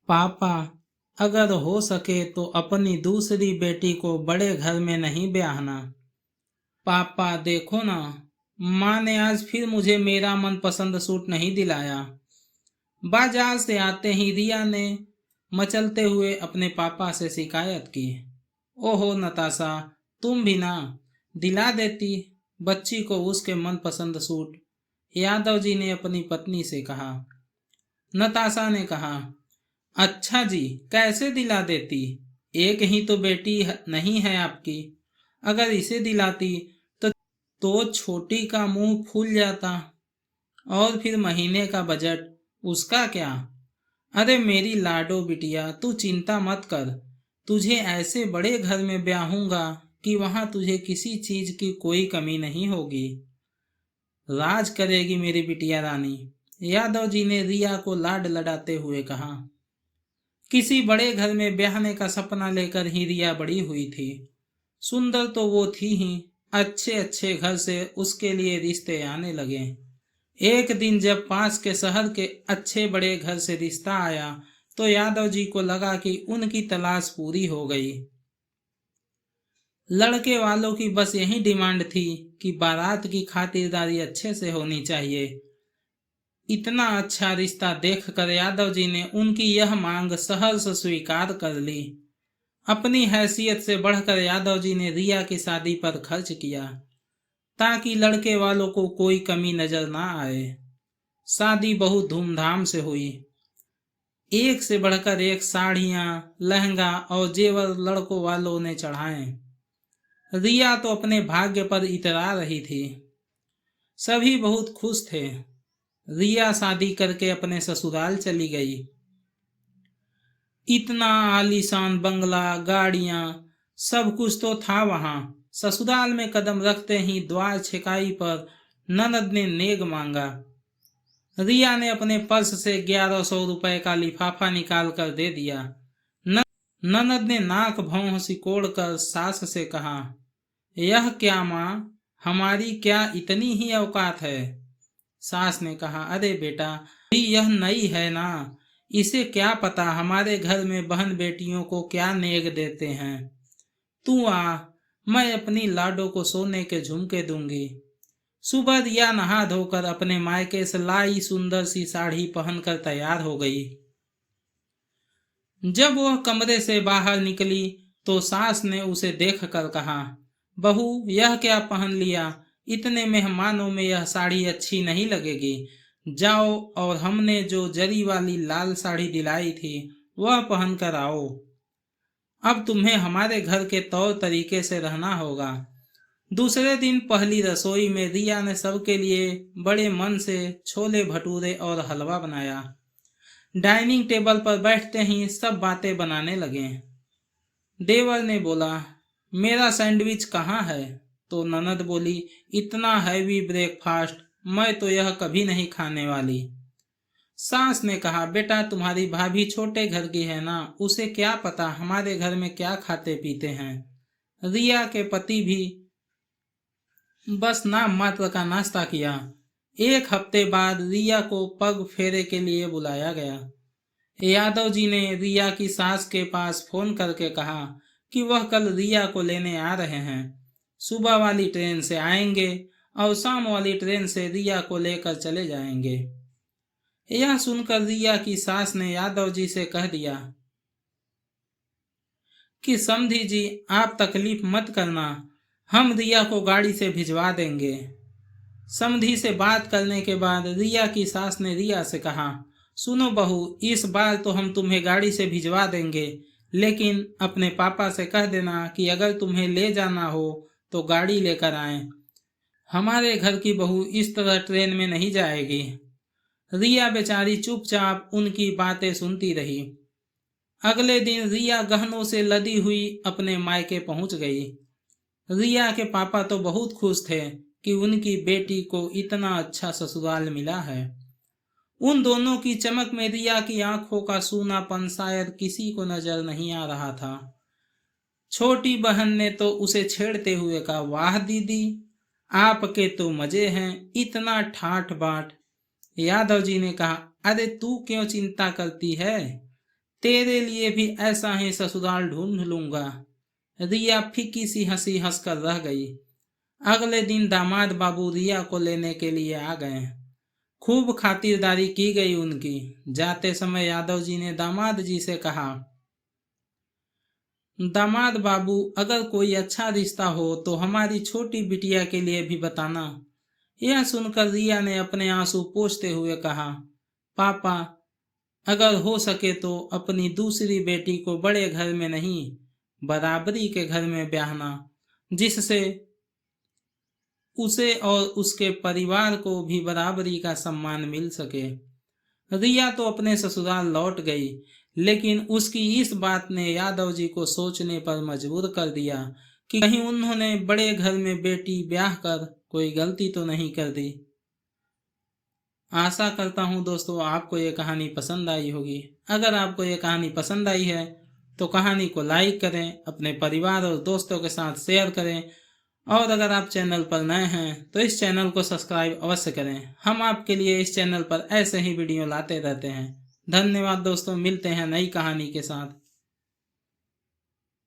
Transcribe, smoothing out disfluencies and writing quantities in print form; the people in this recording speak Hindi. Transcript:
पापा, अगर हो सके तो अपनी दूसरी बेटी को बड़े घर में नहीं ब्याहना। पापा देखो ना, माँ ने आज फिर मुझे मेरा मनपसंद सूट नहीं दिलाया। बाजार से आते ही रिया ने मचलते हुए अपने पापा से शिकायत की। ओहो नताशा, तुम भी ना दिला देती बच्ची को उसके मनपसंद सूट, यादव जी ने अपनी पत्नी से कहा। नताशा ने कहा, अच्छा जी, कैसे दिला देती? एक ही तो बेटी नहीं है आपकी। अगर इसे दिलाती तो छोटी का मुंह फूल जाता, और फिर महीने का बजट उसका क्या? अरे मेरी लाडो बिटिया, तू चिंता मत कर। तुझे ऐसे बड़े घर में ब्याहूंगा कि वहां तुझे किसी चीज की कोई कमी नहीं होगी। राज करेगी मेरी बिटिया रानी, यादव जी ने रिया को लाड लडाते हुए कहा। किसी बड़े घर में ब्याहने का सपना लेकर ही रिया बड़ी हुई थी। सुंदर तो वो थी ही, अच्छे अच्छे घर से उसके लिए रिश्ते आने लगे। एक दिन जब पास के शहर के अच्छे बड़े घर से रिश्ता आया तो यादव जी को लगा कि उनकी तलाश पूरी हो गई। लड़के वालों की बस यही डिमांड थी कि बारात की खातिरदारी अच्छे से होनी चाहिए। इतना अच्छा रिश्ता देखकर यादव जी ने उनकी यह मांग सहर्ष स्वीकार कर ली। अपनी हैसियत से बढ़कर यादव जी ने रिया की शादी पर खर्च किया ताकि लड़के वालों को कोई कमी नजर ना आए। शादी बहुत धूमधाम से हुई। एक से बढ़कर एक साड़ियां, लहंगा और जेवर लड़कों वालों ने चढ़ाए। रिया तो अपने भाग्य पर इतरा रही थी। सभी बहुत खुश थे। रिया शादी करके अपने ससुराल चली गई। इतना आलीशान बंगला, गाड़ियां, सब कुछ तो था वहां। ससुराल में कदम रखते ही द्वार छेकाई पर ननद ने नेग मांगा। रिया ने अपने पर्स से 1100 रुपए का लिफाफा निकाल कर दे दिया। ननद ने नाक भौं सिकोड़ कर सास से कहा, यह क्या माँ, हमारी क्या इतनी ही औकात है? सास ने कहा, अरे बेटा, यह नई है ना, इसे क्या पता हमारे घर में बहन बेटियों को क्या नेग देते हैं। तू आ, मैं अपनी लाडो को सोने के झुमके दूंगी। सुबह रिया नहा धोकर अपने मायके से लाई सुंदर सी साड़ी पहनकर तैयार हो गई। जब वह कमरे से बाहर निकली तो सास ने उसे देखकर कहा, बहू यह क्या पहन लिया? इतने मेहमानों में यह साड़ी अच्छी नहीं लगेगी। जाओ और हमने जो जरी वाली लाल साड़ी दिलाई थी वह पहन कर आओ। अब तुम्हें हमारे घर के तौर तरीके से रहना होगा। दूसरे दिन पहली रसोई में रिया ने सबके लिए बड़े मन से छोले भटूरे और हलवा बनाया। डाइनिंग टेबल पर बैठते ही सब बातें बनाने लगे। देवर ने बोला, मेरा सैंडविच कहाँ है? तो ननद बोली, इतना हैवी ब्रेकफास्ट मैं तो यह कभी नहीं खाने वाली। सास ने कहा, बेटा तुम्हारी भाभी छोटे घर की है ना, उसे क्या पता हमारे घर में क्या खाते पीते हैं। रिया के पति भी बस नाम मात्र का नाश्ता किया। एक हफ्ते बाद रिया को पग फेरे के लिए बुलाया गया। यादव जी ने रिया की सास के पास फोन करके कहा कि वह कल रिया को लेने आ रहे हैं। सुबह वाली ट्रेन से आएंगे और शाम वाली ट्रेन से रिया को लेकर चले जाएंगे। यह सुनकर रिया की सास ने यादव जी से कह दिया कि समधी जी आप तकलीफ मत करना, हम रिया को गाड़ी से भिजवा देंगे। समधी से बात करने के बाद रिया की सास ने रिया से कहा, सुनो बहू, इस बार तो हम तुम्हें गाड़ी से भिजवा देंगे, लेकिन अपने पापा से कह देना कि अगर तुम्हें ले जाना हो तो गाड़ी लेकर आएं। हमारे घर की बहू इस तरह ट्रेन में नहीं जाएगी। रिया बेचारी चुपचाप उनकी बातें सुनती रही। अगले दिन रिया गहनों से लदी हुई अपने मायके पहुंच गई। रिया के पापा तो बहुत खुश थे कि उनकी बेटी को इतना अच्छा ससुराल मिला है। उन दोनों की चमक में रिया की आंखों का सूनापन शायद किसी को नजर नहीं आ रहा था। छोटी बहन ने तो उसे छेड़ते हुए कहा, वाह दीदी, आपके तो मजे हैं, इतना ठाठ बाट। यादव जी ने कहा, अरे तू क्यों चिंता करती है, तेरे लिए भी ऐसा ही ससुराल ढूंढ लूंगा। रिया फीकी सी हंसी हंसकर रह गई। अगले दिन दामाद बाबू रिया को लेने के लिए आ गए। खूब खातिरदारी की गई उनकी। जाते समय यादव जी ने दामाद जी से कहा, दामाद बाबू, अगर कोई अच्छा रिश्ता हो तो हमारी छोटी बिटिया के लिए भी बताना। यह सुनकर रिया ने अपने आंसू पोंछते हुए कहा, पापा, अगर हो सके तो अपनी दूसरी बेटी को बड़े घर में नहीं, बराबरी के घर में ब्याहना, जिससे उसे और उसके परिवार को भी बराबरी का सम्मान मिल सके। रिया तो अपने ससुराल लौट गई, लेकिन उसकी इस बात ने यादव जी को सोचने पर मजबूर कर दिया कि कहीं उन्होंने बड़े घर में बेटी ब्याह कर कोई गलती तो नहीं कर दी। आशा करता हूँ दोस्तों आपको ये कहानी पसंद आई होगी। अगर आपको ये कहानी पसंद आई है तो कहानी को लाइक करें, अपने परिवार और दोस्तों के साथ शेयर करें, और अगर आप चैनल पर नए हैं तो इस चैनल को सब्सक्राइब अवश्य करें। हम आपके लिए इस चैनल पर ऐसे ही वीडियो लाते रहते हैं। धन्यवाद दोस्तों, मिलते हैं नई कहानी के साथ।